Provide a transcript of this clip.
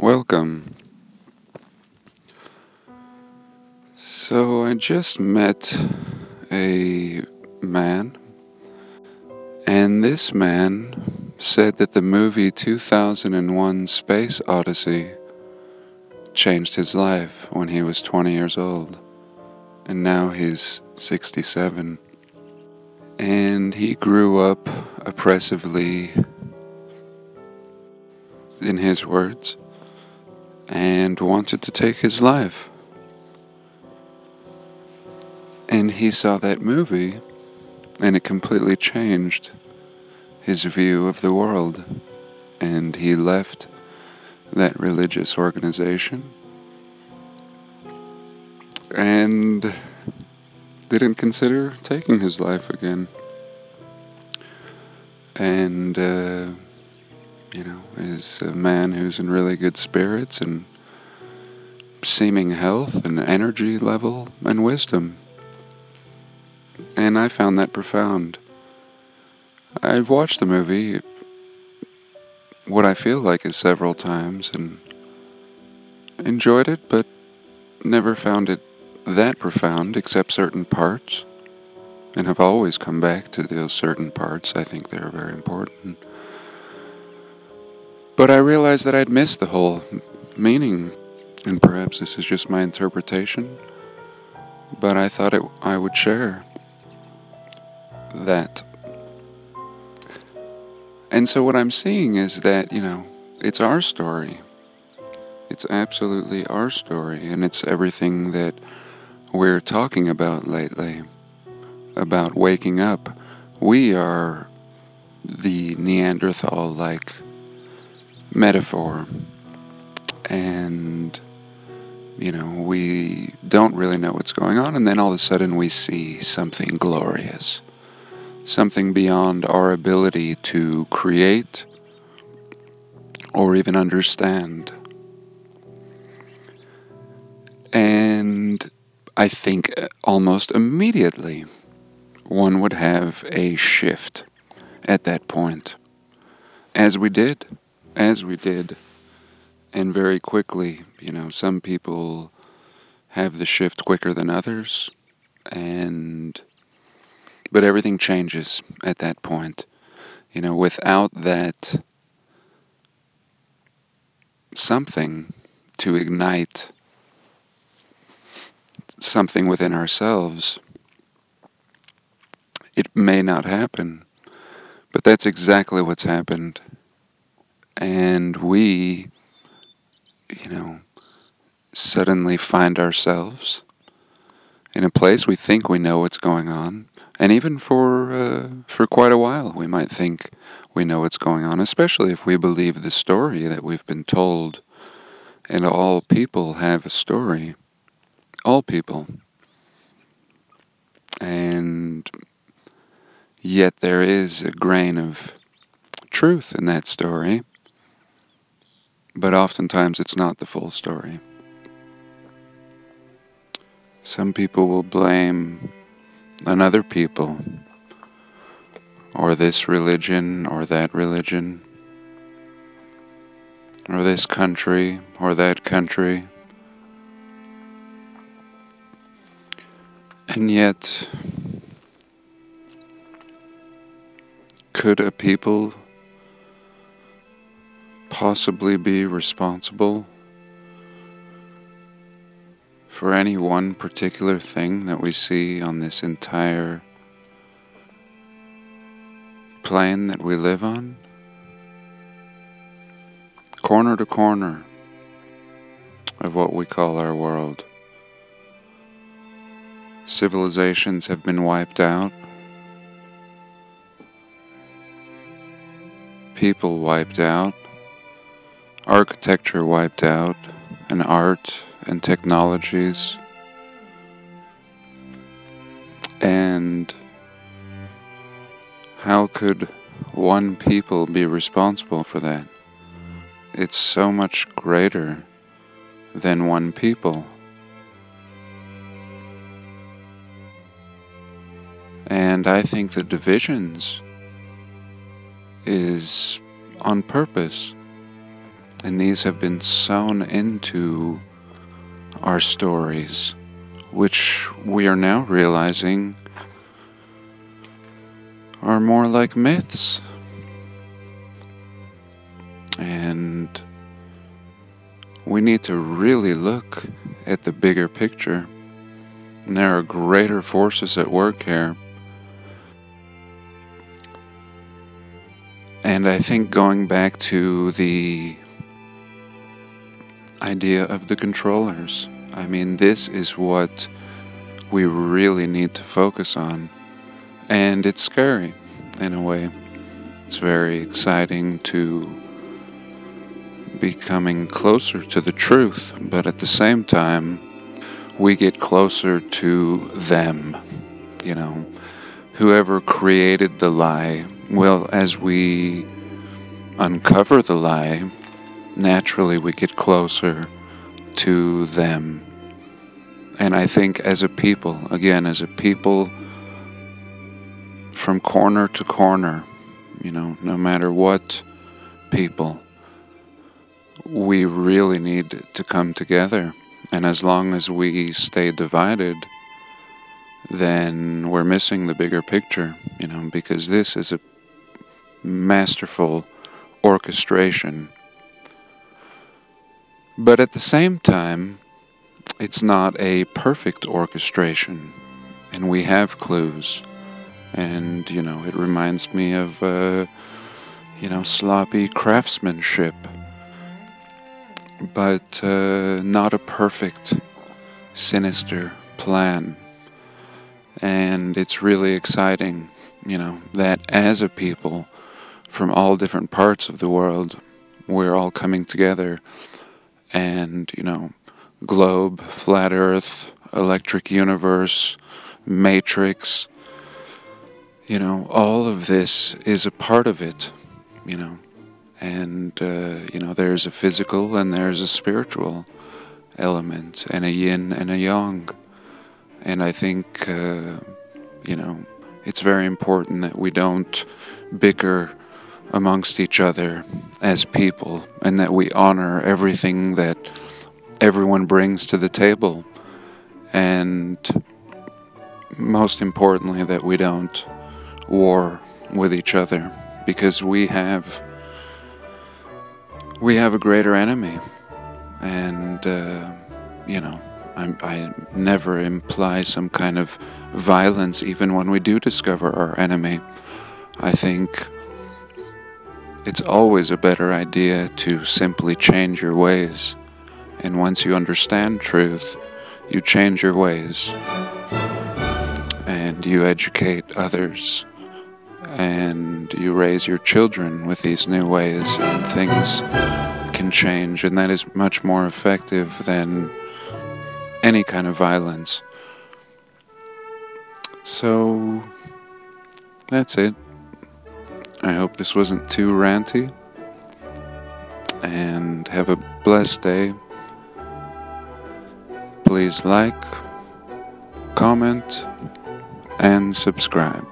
Welcome. So, I just met a man, and this man said that the movie 2001 Space Odyssey changed his life when he was 20 years old, and now he's 67. And he grew up oppressively, in his words, and wanted to take his life. And he saw that movie, and it completely changed his view of the world. And he left that religious organization and didn't consider taking his life again. And, is a man who's in really good spirits and seeming health and energy level and wisdom. And I found that profound. I've watched the movie what I feel like is several times and enjoyed it, but never found it that profound except certain parts, and have always come back to those certain parts. I think they're very important. But I realized that I'd missed the whole meaning, and perhaps this is just my interpretation, but I thought I would share that. And so what I'm seeing is that, it's our story. It's absolutely our story, and it's everything that we're talking about lately, about waking up. We are the Neanderthal-like metaphor, and we don't really know what's going on, and then all of a sudden we see something glorious, something beyond our ability to create or even understand. And I think almost immediately one would have a shift at that point, as we did, and very quickly. Some people have the shift quicker than others, but everything changes at that point. Without that something to ignite something within ourselves, it may not happen. But that's exactly what's happened. And we, suddenly find ourselves in a place we think we know what's going on. And even for quite a while, we might think we know what's going on, especially if we believe the story that we've been told. And all people have a story. All people. And yet there is a grain of truth in that story. But oftentimes it's not the full story. Some people will blame another people, or this religion, or that religion, or this country, or that country. And yet, could a people possibly be responsible for any one particular thing that we see on this entire plane that we live on? Corner to corner of what we call our world, civilizations have been wiped out, people wiped out, architecture wiped out, and art and technologies. And how could one people be responsible for that? It's so much greater than one people. And I think the divisions is on purpose. And these have been sewn into our stories, which we are now realizing are more like myths. And we need to really look at the bigger picture. And there are greater forces at work here. And I think going back to the idea of the controllers, I mean, this is what we really need to focus on. And it's scary in a way. It's very exciting to be coming closer to the truth, but at the same time, we get closer to them. You know, whoever created the lie, well, as we uncover the lie, naturally we get closer to them. And I think as a people, again, as a people, from corner to corner, you know, no matter what people, we really need to come together. And as long as we stay divided, then we're missing the bigger picture, you know, because this is a masterful orchestration. But at the same time, it's not a perfect orchestration, and we have clues. And, you know, it reminds me of, sloppy craftsmanship, but not a perfect, sinister plan. And it's really exciting, you know, that as a people from all different parts of the world, we're all coming together. And, you know, globe, flat earth, electric universe, matrix, you know, all of this is a part of it, you know. And, there's a physical and there's a spiritual element, and a yin and a yang. And I think, it's very important that we don't bicker amongst each other as people, and that we honor everything that everyone brings to the table. And most importantly, that we don't war with each other, because we have a greater enemy. And I never imply some kind of violence even when we do discover our enemy. I think it's always a better idea to simply change your ways. And once you understand truth, you change your ways and you educate others and you raise your children with these new ways, and things can change, and that is much more effective than any kind of violence. So that's it. I hope this wasn't too ranty, and have a blessed day. Please like, comment, and subscribe.